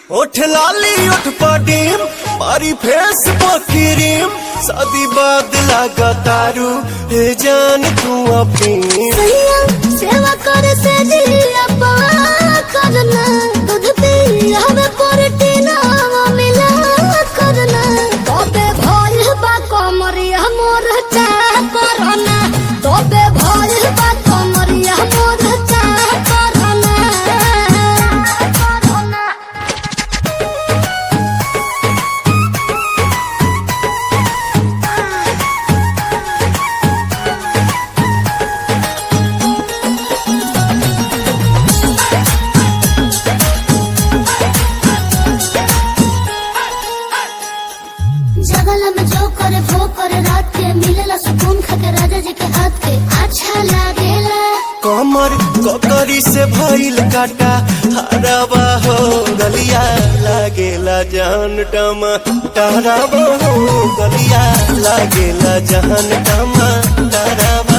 ओठ लाली ओठ पडीम मारी फेस पकीरीम शादी बाद लगा तारू हे जान तू अपनी सैया सेवा कर से दिया करना दूध पी हमें प्रोटीन मिला करना तबे भल बा कमरिया मोर चाह करना तबे भल बा कमरिया मोर चाह करना जगला में जो करे वो करे रात के मिलेला सुकून खाके राजा जी के हाथ के अच्छा लागेला कमर ककरी से भइल काटा हरावा हो गलिया लागेला जान टमा टहरावा हो गलिया लागेला जान टमा टहरावा